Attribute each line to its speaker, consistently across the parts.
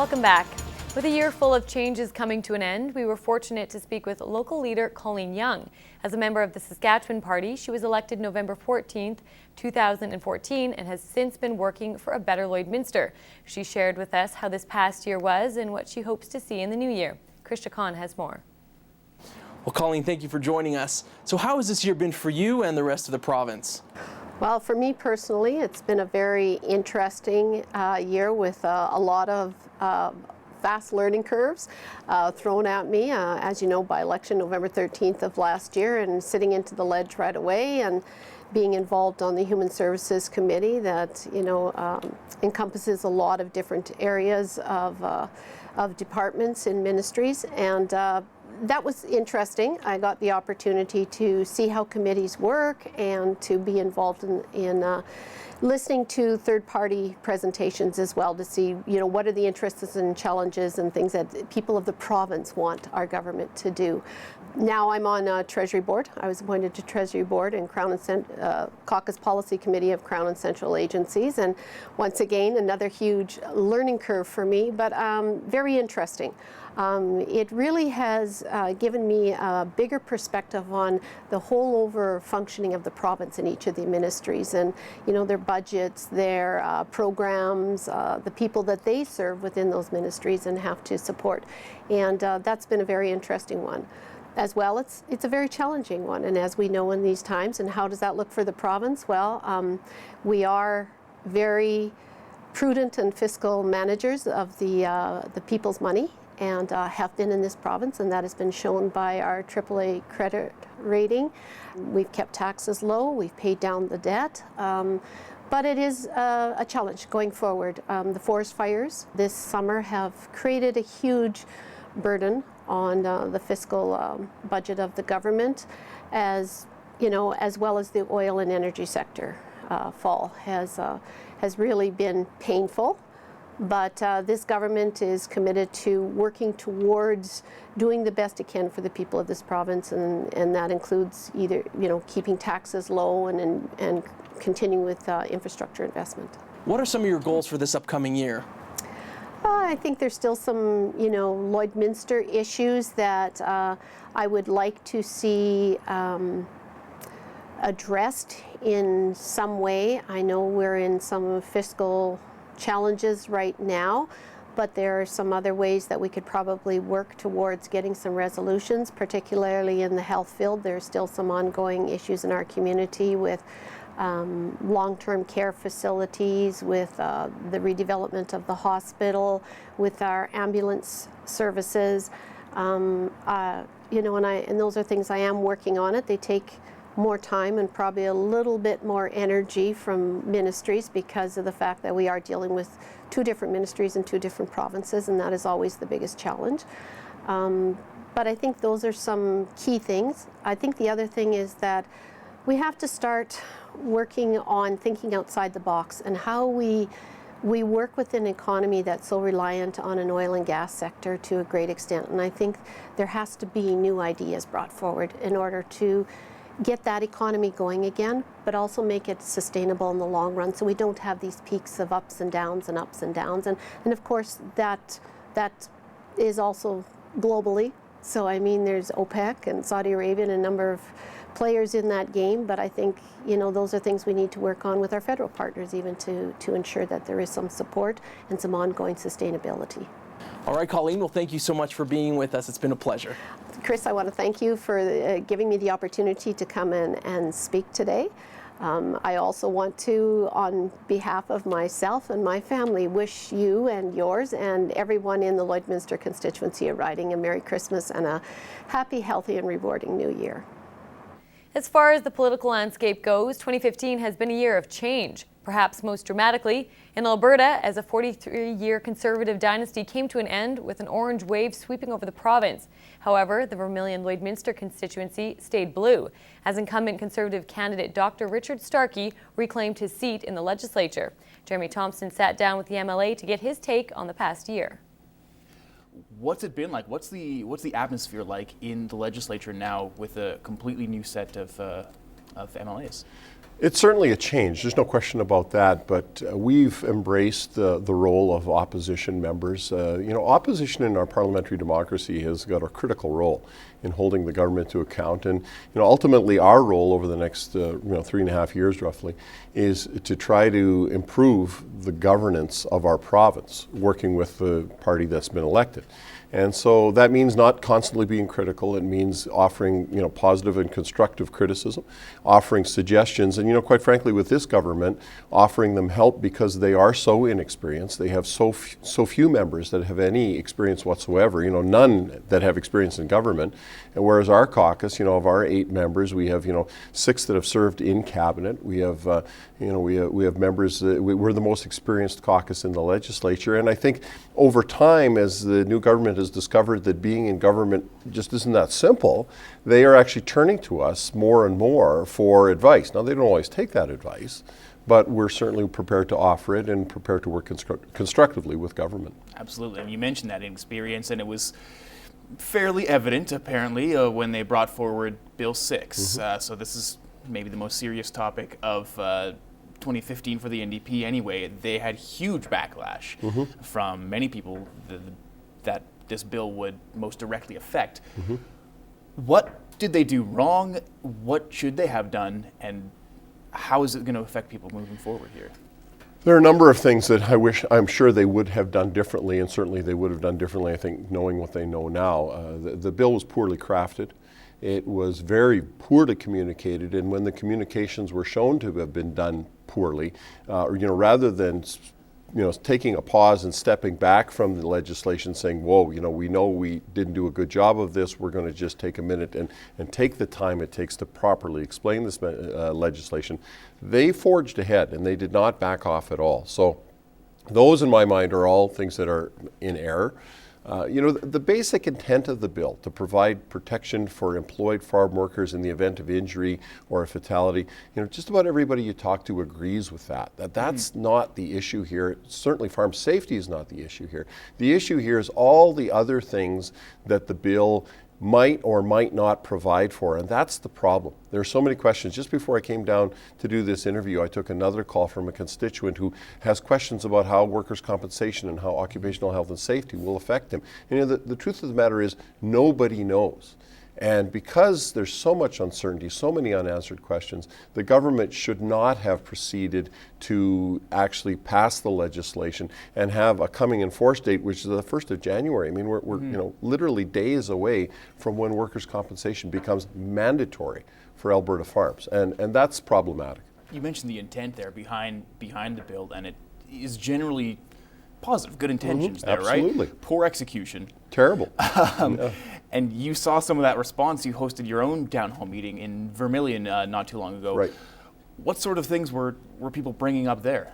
Speaker 1: Welcome back. With a year full of changes coming to an end, we were fortunate to speak with local leader Colleen Young. As a member of the Saskatchewan Party, she was elected November 14th, 2014 and has since been working for a better Lloydminster. She shared with us how this past year was and what she hopes to see in the new year. Krista Khan has more.
Speaker 2: Well, Colleen, thank you for joining us. So how has this year been for you and the rest of the province?
Speaker 3: Well, for me personally, it's been a very interesting year with a lot of fast learning curves thrown at me, as you know, by election November 13th of last year, and sitting into the ledge right away and being involved on the Human Services Committee that, encompasses a lot of different areas of departments and ministries. And that was interesting. I got the opportunity to see how committees work and to be involved in listening to third-party presentations as well to see, what are the interests and challenges and things that people of the province want our government to do. Now I'm on Treasury Board. I was appointed to Treasury Board and Caucus Policy Committee of Crown and Central Agencies, and once again another huge learning curve for me, but very interesting. It really has given me a bigger perspective on the whole over functioning of the province in each of the ministries, and their budgets, their programs, the people that they serve within those ministries and have to support, and that's been a very interesting one. As well, it's a very challenging one, and as we know in these times, and how does that look for the province? Well, we are very prudent and fiscal managers of the people's money, and have been in this province, and that has been shown by our AAA credit rating. We've kept taxes low, we've paid down the debt, but it is a challenge going forward. The forest fires this summer have created a huge burden on the fiscal budget of the government, as well as the oil and energy sector fall has really been painful. But this government is committed to working towards doing the best it can for the people of this province, and that includes either keeping taxes low and continuing with infrastructure investment.
Speaker 2: What are some of your goals for this upcoming year?
Speaker 3: I think there's still some, Lloydminster issues that I would like to see addressed in some way. I know we're in some fiscal challenges right now, but there are some other ways that we could probably work towards getting some resolutions, particularly in the health field. There's still some ongoing issues in our community with long-term care facilities, with the redevelopment of the hospital, with our ambulance services, and those are things I am working on it. They take more time and probably a little bit more energy from ministries because of the fact that we are dealing with two different ministries in two different provinces, and that is always the biggest challenge. But I think those are some key things. I think the other thing is that we have to start working on thinking outside the box and how we work with an economy that's so reliant on an oil and gas sector to a great extent. And I think there has to be new ideas brought forward in order to get that economy going again, but also make it sustainable in the long run so we don't have these peaks of ups and downs and ups and downs. And of course that is also globally. So I mean, there's OPEC and Saudi Arabia and a number of players in that game, but I think those are things we need to work on with our federal partners even to ensure that there is some support and some ongoing sustainability.
Speaker 2: All right, Colleen, well, thank you so much for being with us. It's been a pleasure.
Speaker 3: Chris, I want to thank you for giving me the opportunity to come in and speak today. I also want to, on behalf of myself and my family, wish you and yours and everyone in the Lloydminster constituency riding a Merry Christmas and a happy, healthy, and rewarding New Year.
Speaker 1: As far as the political landscape goes, 2015 has been a year of change. Perhaps most dramatically in Alberta, as a 43-year Conservative dynasty came to an end with an orange wave sweeping over the province. However, the Vermilion Lloydminster constituency stayed blue, as incumbent Conservative candidate Dr. Richard Starkey reclaimed his seat in the legislature. Jeremy Thompson sat down with the MLA to get his take on the past year.
Speaker 4: What's it been like? What's the atmosphere like in the legislature now with a completely new set of MLAs?
Speaker 5: It's certainly a change, there's no question about that, but we've embraced the role of opposition members. Opposition in our parliamentary democracy has got a critical role in holding the government to account, and ultimately our role over the next 3.5 years roughly is to try to improve the governance of our province, working with the party that's been elected. And so that means not constantly being critical. It means offering, positive and constructive criticism, offering suggestions, and quite frankly, with this government, offering them help because they are so inexperienced. They have so few members that have any experience whatsoever. None that have experience in government. And whereas our caucus, of our 8 members, we have 6 that have served in cabinet. We have we have members. We're the most experienced caucus in the legislature, and I think over time, as the new government has discovered that being in government just isn't that simple, they are actually turning to us more and more for advice. Now, they don't always take that advice, but we're certainly prepared to offer it and prepared to work constructively with government.
Speaker 4: Absolutely. And you mentioned that inexperience, and it was fairly evident, apparently, when they brought forward Bill 6. So this is maybe the most serious topic of 2015 for the NDP anyway. They had huge backlash from many people that this bill would most directly affect. What did they do wrong? What should they have done? And how is it going to affect people moving forward here?
Speaker 5: There are a number of things that I'm sure they would have done differently, and certainly they would have done differently, I think, knowing what they know now. The bill was poorly crafted. It was very poorly communicated, and when the communications were shown to have been done poorly, rather than taking a pause and stepping back from the legislation saying, whoa, we know we didn't do a good job of this, we're going to just take a minute and take the time it takes to properly explain this legislation, they forged ahead and they did not back off at all. So those in my mind are all things that are in error. The basic intent of the bill to provide protection for employed farm workers in the event of injury or a fatality, just about everybody you talk to agrees with that. That's not the issue here. Certainly farm safety is not the issue here. The issue here is all the other things that the bill might or might not provide for, and that's the problem. There are so many questions. Just before I came down to do this interview, I took another call from a constituent who has questions about how workers' compensation and how occupational health and safety will affect them. And the truth of the matter is nobody knows. And because there's so much uncertainty, so many unanswered questions, the government should not have proceeded to actually pass the legislation and have a coming in force date, which is the 1st of January. I mean, we're literally days away from when workers' compensation becomes mandatory for Alberta farms, and that's problematic.
Speaker 4: You mentioned the intent there behind the bill, and it is generally positive, good intentions there,
Speaker 5: absolutely.
Speaker 4: Right? Poor execution.
Speaker 5: Terrible.
Speaker 4: And you saw some of that response. You hosted your own town hall meeting in Vermilion not too long ago.
Speaker 5: Right.
Speaker 4: What sort of things were people bringing up there?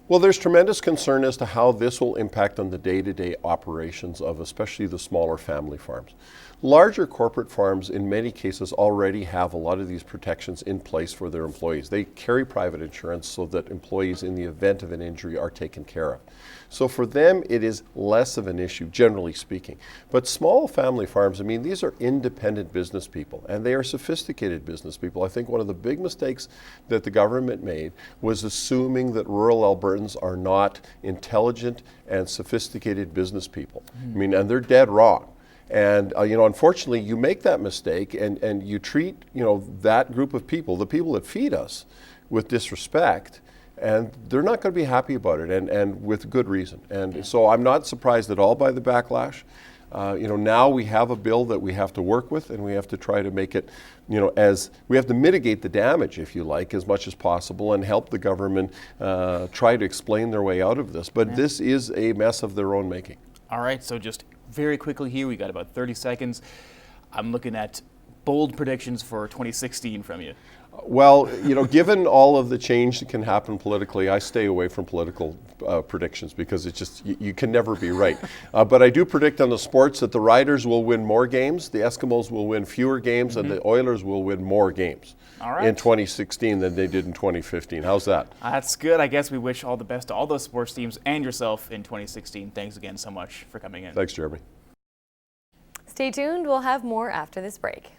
Speaker 5: Well, there's tremendous concern as to how this will impact on the day-to-day operations of especially the smaller family farms. Larger corporate farms in many cases already have a lot of these protections in place for their employees. They carry private insurance so that employees in the event of an injury are taken care of. So for them it is less of an issue, generally speaking. But small family farms, I mean, these are independent business people and they are sophisticated business people. I think one of the big mistakes that the government made was assuming that rural Albertans are not intelligent and sophisticated business people. I mean, and they're dead wrong. And unfortunately, you make that mistake, and you treat that group of people, the people that feed us, with disrespect, and they're not going to be happy about it, and with good reason. And so I'm not surprised at all by the backlash. Now we have a bill that we have to work with, and we have to try to make it, as we have to mitigate the damage, if you like, as much as possible, and help the government try to explain their way out of this. But this is a mess of their own making.
Speaker 4: All right, so just very quickly here, we got about 30 seconds. I'm looking at bold predictions for 2016 from you.
Speaker 5: Well, given all of the change that can happen politically, I stay away from political predictions because it's just, you can never be right. But I do predict on the sports that the Riders will win more games, the Eskimos will win fewer games, and the Oilers will win more games in 2016 than they did in 2015. How's that?
Speaker 4: That's good. I guess we wish all the best to all those sports teams and yourself in 2016. Thanks again so much for coming in.
Speaker 5: Thanks, Jeremy.
Speaker 1: Stay tuned. We'll have more after this break.